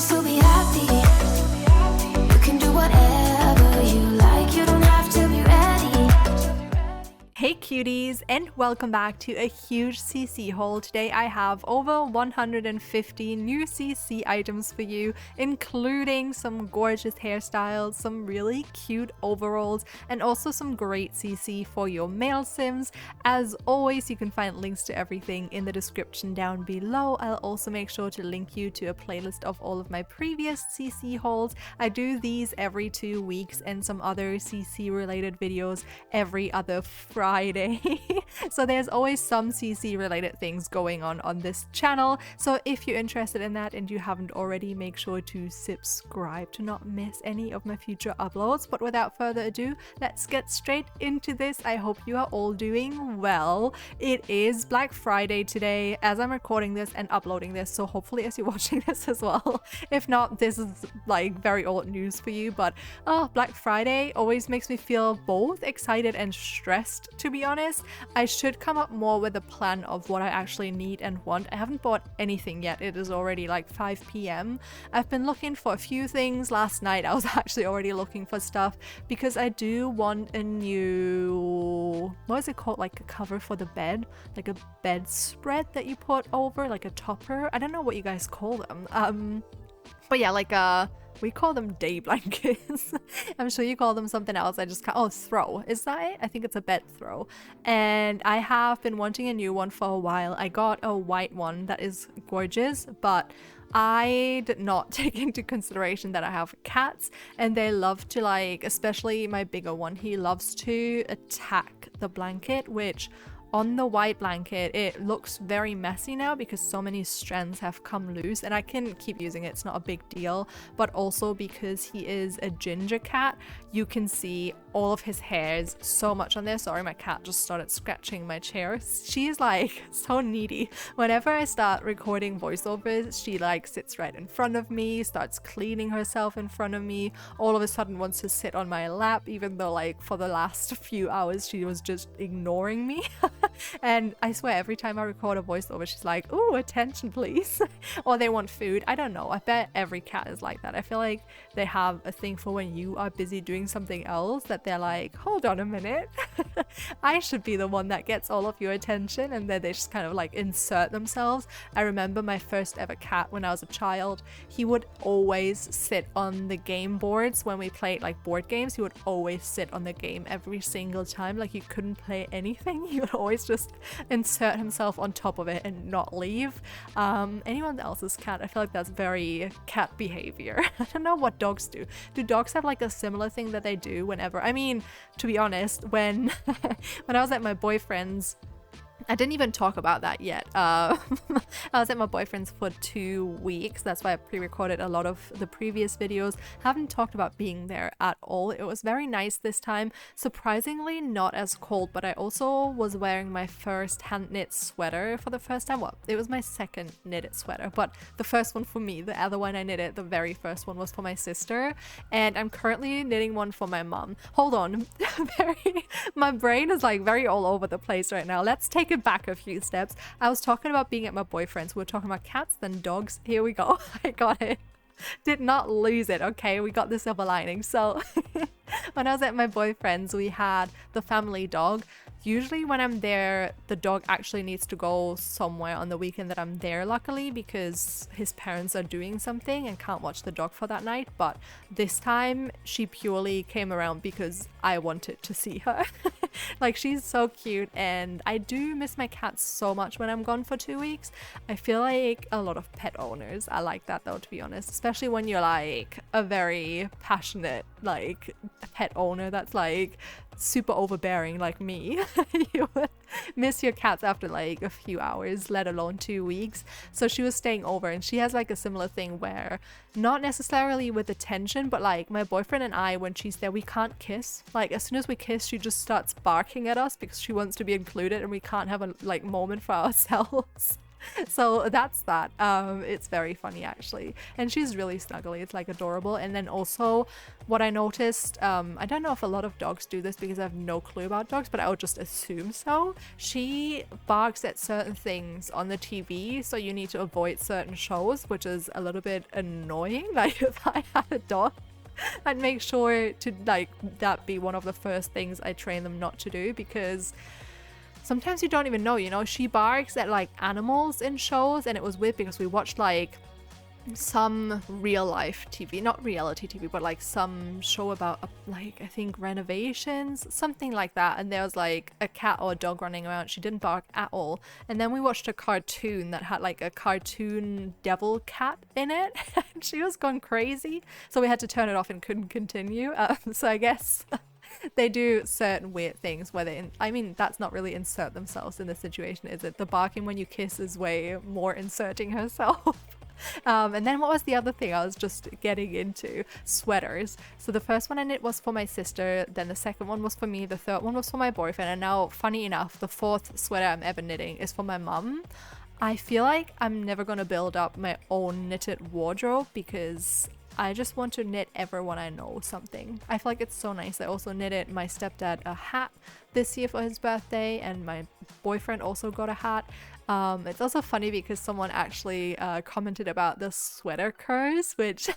still be happy. You can do whatever you like. You don't have to be ready. Hey cuties, and welcome back to a huge CC haul. Today I have over 150 new CC items for you, including some gorgeous hairstyles, some really cute overalls, and also some great CC for your male sims. As always, you can find links to everything in the description down below. I'll also make sure to link you to a playlist of all of my previous CC hauls. I do these every 2 weeks and some other CC related videos every other Friday. So there's always some CC related things going on this channel. So if you're interested in that and you haven't already, make sure to subscribe to not miss any of my future uploads. But without further ado, let's get straight into this. I hope you are all doing well. It is Black Friday today as I'm recording this and uploading this, so hopefully as you're watching this as well. If not, this is like very old news for you, but Black Friday always makes me feel both excited and stressed, to be honest. I should come up more with a plan of what I actually need and want. I haven't bought anything yet. It is already like 5 p.m. I've been looking for a few things. Last night I was actually already looking for stuff because I do want a new, what is it called, like a cover for the bed, like a bedspread that you put over, like a topper. I don't know what you guys call them. But yeah, like we call them day blankets. I'm sure you call them something else. I just can't. Oh, throw. Is that it? I think it's a bed throw. And I have been wanting a new one for a while. I got a white one that is gorgeous, but I did not take into consideration that I have cats and they love to, like, especially my bigger one, he loves to attack the blanket, which on the white blanket, it looks very messy now because so many strands have come loose, and I can keep using it, it's not a big deal. But also because he is a ginger cat, you can see all of his hairs so much on there. Sorry, my cat just started scratching my chair. She's like so needy. Whenever I start recording voiceovers, she like sits right in front of me, starts cleaning herself in front of me, all of a sudden wants to sit on my lap, even though like for the last few hours she was just ignoring me. And I swear every time I record a voiceover, she's like, "Ooh, attention please." Or they want food. I don't know. I bet every cat is like that. I feel like they have a thing for when you are busy doing something else that they're like, "Hold on a minute." I should be the one that gets all of your attention, and then they just kind of like insert themselves. I remember my first ever cat when I was a child. He would always sit on the game boards when we played like board games. He would always sit on the game every single time. Like, he couldn't play anything. He would always just insert himself on top of it and not leave. Anyone else's cat, I feel like that's very cat behavior. I don't know what dogs do. Do dogs have like a similar thing that they do whenever, I mean, to be honest, when when I was at my boyfriend's, I didn't even talk about that yet. I was at my boyfriend's for 2 weeks. That's why I pre-recorded a lot of the previous videos. Haven't talked about being there at all. It was very nice this time. Surprisingly not as cold, but I also was wearing my first hand knit sweater for the first time. Well, it was my second knitted sweater, but the first one for me. The other one I knitted, the very first one, was for my sister. And I'm currently knitting one for my mom. Hold on. My brain is like very all over the place right now. Let's take it back a few steps. I was talking about being at my boyfriend's. We were talking about cats, then dogs. Here we go. I got it. Did not lose it. Okay, we got the silver lining. So when I was at my boyfriend's, we had the family dog. Usually when I'm there, the dog actually needs to go somewhere on the weekend that I'm there, luckily, because his parents are doing something and can't watch the dog for that night. But this time she purely came around because I wanted to see her. Like, she's so cute, and I do miss my cats so much when I'm gone for 2 weeks. I feel like a lot of pet owners are like that though, to be honest, especially when you're like a very passionate like pet owner that's like super overbearing like me. You would miss your cats after like a few hours, let alone 2 weeks. So she was staying over, and she has like a similar thing where, not necessarily with attention, but like my boyfriend and I, when she's there, we can't kiss. Like, as soon as we kiss, she just starts barking at us because she wants to be included, and we can't have a like moment for ourselves. So that's that. It's very funny actually, and she's really snuggly. It's like adorable. And then also, what I noticed, I don't know if a lot of dogs do this because I have no clue about dogs, but I would just assume so. She barks at certain things on the TV, so you need to avoid certain shows, which is a little bit annoying. Like if I had a dog, I'd make sure to like that be one of the first things I train them not to do, because sometimes you don't even know, you know, she barks at like animals in shows. And it was weird because we watched like some real life TV, not reality TV, but like some show about like I think renovations, something like that, and there was like a cat or a dog running around. She didn't bark at all. And then we watched a cartoon that had like a cartoon devil cat in it and she was going crazy, so we had to turn it off and couldn't continue. So I guess they do certain weird things where they, I mean, that's not really insert themselves in the situation, is it? The barking when you kiss is way more inserting herself. And then what was the other thing I was just getting into? Sweaters. So the first one I knit was for my sister, then the second one was for me, the third one was for my boyfriend, and now, funny enough, the fourth sweater I'm ever knitting is for my mum. I feel like I'm never gonna build up my own knitted wardrobe because I just want to knit everyone I know something. I feel like it's so nice. I also knitted my stepdad a hat this year for his birthday, and my boyfriend also got a hat. It's also funny because someone actually commented about the sweater curse, which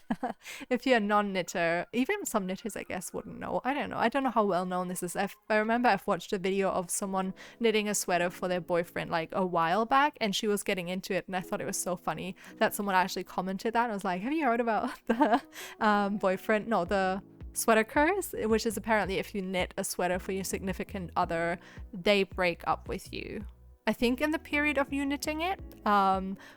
if you're a non-knitter, even some knitters I guess wouldn't know. I don't know how well known this is. I remember I've watched a video of someone knitting a sweater for their boyfriend like a while back, and she was getting into it, and I thought it was so funny that someone actually commented that. I was like, have you heard about the the sweater curse, which is apparently if you knit a sweater for your significant other, they break up with you, I think in the period of you knitting it,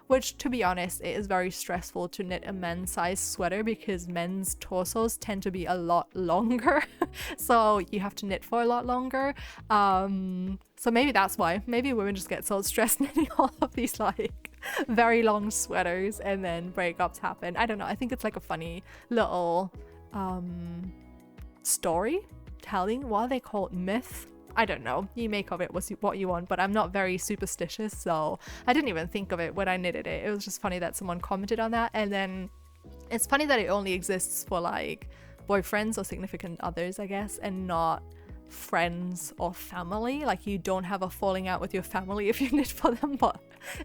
which to be honest, it is very stressful to knit a men's size sweater because men's torsos tend to be a lot longer. So you have to knit for a lot longer. So maybe that's why. Maybe women just get so stressed knitting all of these like very long sweaters and then breakups happen. I don't know. I think it's like a funny little storytelling. What are they called? Myth? I don't know. You make of it what you want, but I'm not very superstitious, so I didn't even think of it when I knitted it. It was just funny that someone commented on that. And then it's funny that it only exists for like boyfriends or significant others, I guess, and not friends or family. Like you don't have a falling out with your family if you knit for them, but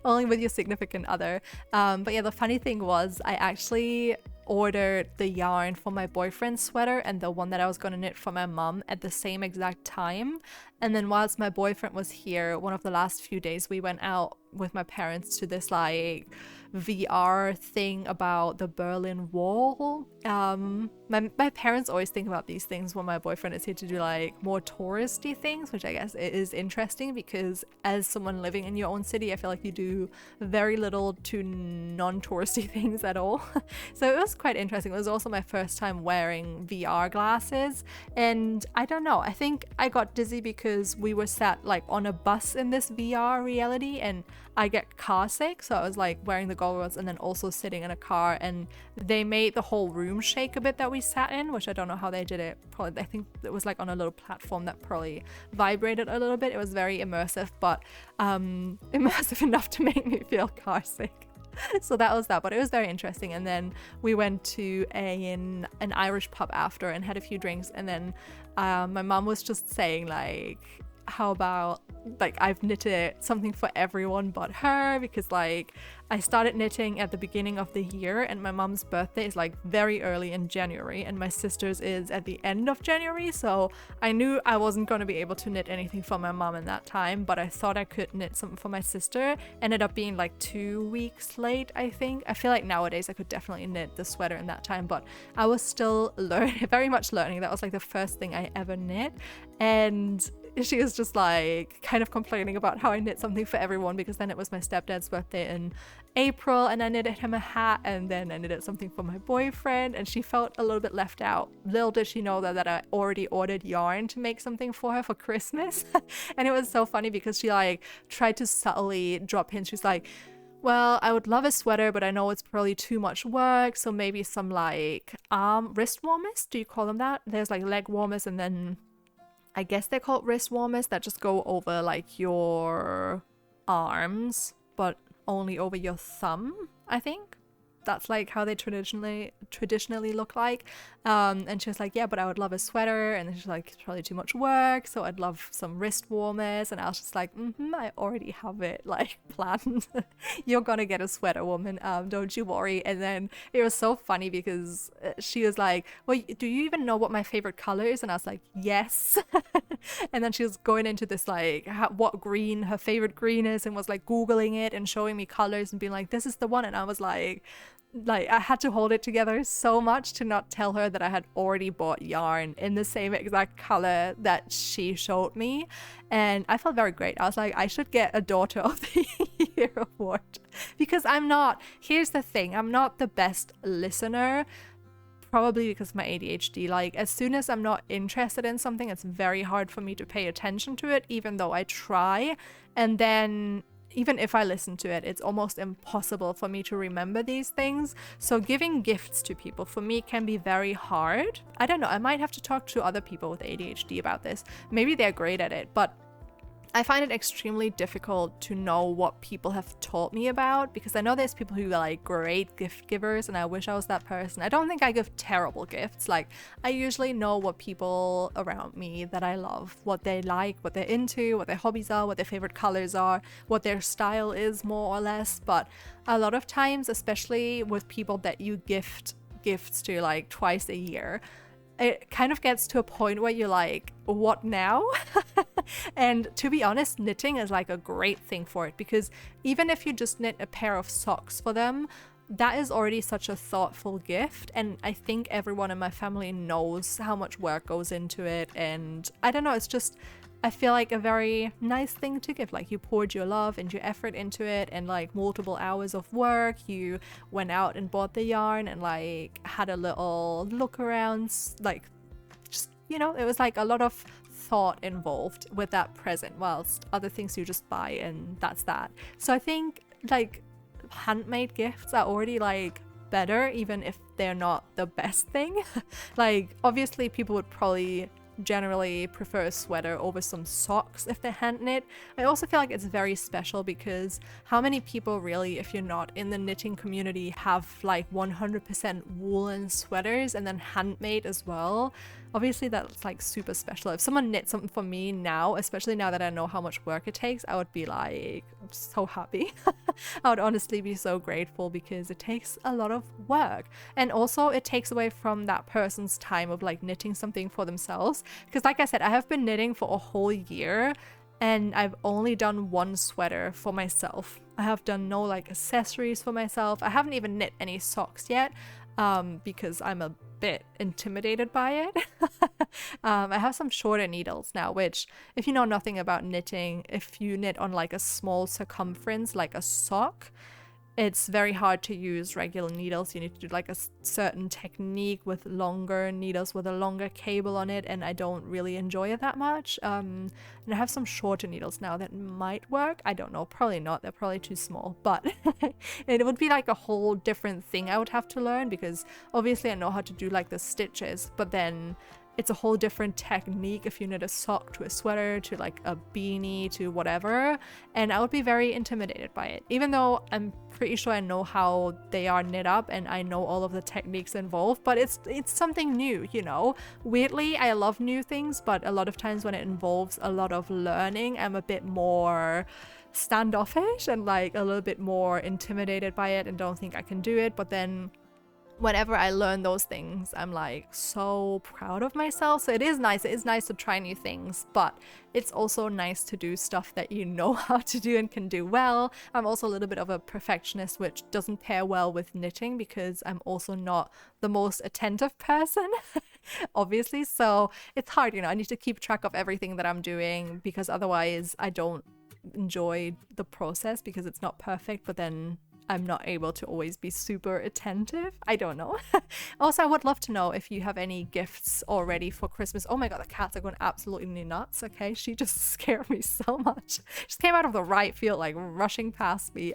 only with your significant other. But yeah, the funny thing was I actually ordered the yarn for my boyfriend's sweater and the one that I was going to knit for my mom at the same exact time. And then whilst my boyfriend was here, one of the last few days we went out with my parents to this like VR thing about the Berlin Wall. My parents always think about these things when my boyfriend is here to do like more touristy things, which I guess is interesting because as someone living in your own city, I feel like you do very little to non-touristy things at all. So it was quite interesting. It was also my first time wearing VR glasses, and I don't know, I think I got dizzy because we were sat like on a bus in this VR reality and I get car sick, so I was like wearing the goggles and then also sitting in a car, and they made the whole room shake a bit that we sat in, which I don't know how they did it. Probably, I think it was like on a little platform that probably vibrated a little bit. It was very immersive, but immersive enough to make me feel car sick. So that was that, but it was very interesting. And then we went to an Irish pub after and had a few drinks, and then my mom was just saying like, how about like I've knitted something for everyone but her, because like I started knitting at the beginning of the year and my mom's birthday is like very early in January and my sister's is at the end of January, so I knew I wasn't going to be able to knit anything for my mom in that time, but I thought I could knit something for my sister. Ended up being like 2 weeks late, I think. I feel like nowadays I could definitely knit the sweater in that time, but I was still learning, very much learning. That was like the first thing I ever knit, and she was just like kind of complaining about how I knit something for everyone, because then it was my stepdad's birthday in April and I knitted him a hat, and then I knitted something for my boyfriend, and she felt a little bit left out. Little did she know that I already ordered yarn to make something for her for Christmas. And it was so funny because she like tried to subtly drop hints. She's like, well, I would love a sweater, but I know it's probably too much work, so maybe some like wrist warmers, do you call them that? There's like leg warmers, and then I guess they're called wrist warmers that just go over like your arms, but only over your thumb, I think. That's like how they traditionally look like. And she was like, yeah, but I would love a sweater. And then she's like, it's probably too much work, so I'd love some wrist warmers. And I was just like, I already have it like planned. You're gonna get a sweater, woman, don't you worry. And then it was so funny because she was like, well, do you even know what my favorite color is? And I was like, yes. And then she was going into this like what green her favorite green is, and was like googling it and showing me colors and being like, this is the one. And I was like I had to hold it together so much to not tell her that I had already bought yarn in the same exact color that she showed me. And I felt very great. I was like, I should get a Daughter of the Year award, because here's the thing, I'm not the best listener, probably because of my ADHD. Like, as soon as I'm not interested in something, it's very hard for me to pay attention to it, even though I try. And then even if I listen to it, it's almost impossible for me to remember these things. So giving gifts to people for me can be very hard. I don't know, I might have to talk to other people with ADHD about this. Maybe they're great at it, but I find it extremely difficult to know what people have taught me about, because I know there's people who are like great gift givers, and I wish I was that person. I don't think I give terrible gifts. Like, I usually know what people around me that I love, what they like, what they're into, what their hobbies are, what their favorite colors are, what their style is, more or less. But a lot of times, especially with people that you gift gifts to like twice a year, it kind of gets to a point where you're like, what now? And to be honest, knitting is like a great thing for it, because even if you just knit a pair of socks for them, that is already such a thoughtful gift. And I think everyone in my family knows how much work goes into it. And I don't know, it's just, I feel like a very nice thing to give. Like, you poured your love and your effort into it, and like multiple hours of work. You went out and bought the yarn and like had a little look around, like, just, you know, it was like a lot of thought involved with that present, whilst other things you just buy and that's that. So I think like handmade gifts are already like better, even if they're not the best thing. Like, obviously people would probably generally prefer a sweater over some socks if they're hand knit. I also feel like it's very special because how many people really, if you're not in the knitting community, have like 100% woolen sweaters and then handmade as well? Obviously that's like super special. If someone knit something for me now, especially now that I know how much work it takes, I would be like so happy. I would honestly be so grateful, because it takes a lot of work, and also it takes away from that person's time of like knitting something for themselves. Because like I said, I have been knitting for a whole year and I've only done one sweater for myself. I have done no like accessories for myself. I haven't even knit any socks yet, because I'm a bit intimidated by it. I have some shorter needles now, which, if you know nothing about knitting, if you knit on like a small circumference like a sock, it's very hard to use regular needles. You need to do like a certain technique with longer needles with a longer cable on it, and I don't really enjoy it that much. And I have some shorter needles now that might work. I don't know, probably not. They're probably too small, but it would be like a whole different thing I would have to learn, because obviously I know how to do like the stitches, but then it's a whole different technique if you knit a sock to a sweater to like a beanie to whatever, and I would be very intimidated by it, even though I'm pretty sure I know how they are knit up and I know all of the techniques involved. But it's something new, you know. Weirdly, I love new things, but a lot of times when it involves a lot of learning, I'm a bit more standoffish and like a little bit more intimidated by it and don't think I can do it. But then whenever I learn those things, I'm like so proud of myself. So it is nice to try new things, but it's also nice to do stuff that you know how to do and can do well. I'm also a little bit of a perfectionist, which doesn't pair well with knitting because I'm also not the most attentive person, obviously. So it's hard, you know, I need to keep track of everything that I'm doing, because otherwise I don't enjoy the process because it's not perfect. But then I'm not able to always be super attentive. I don't know. Also, I would love to know if you have any gifts already for Christmas. Oh my god, the cats are going absolutely nuts. Okay, she just scared me so much. She came out of the right field, like rushing past me.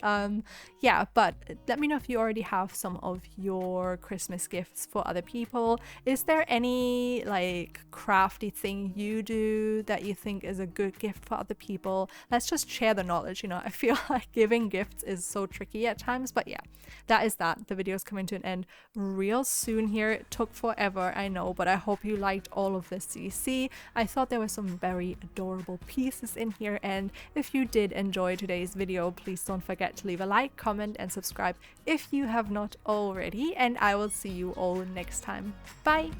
Yeah, but let me know if you already have some of your Christmas gifts for other people. Is there any like crafty thing you do that you think is a good gift for other people? Let's just share the knowledge. You know, I feel like giving gifts is so tricky at times, but yeah, that is that. The video is coming to an end real soon here. It took forever, I know, but I hope you liked all of this CC. I thought there were some very adorable pieces in here, and if you did enjoy today's video, please don't forget to leave a like, comment, and subscribe if you have not already, and I will see you all next time. Bye!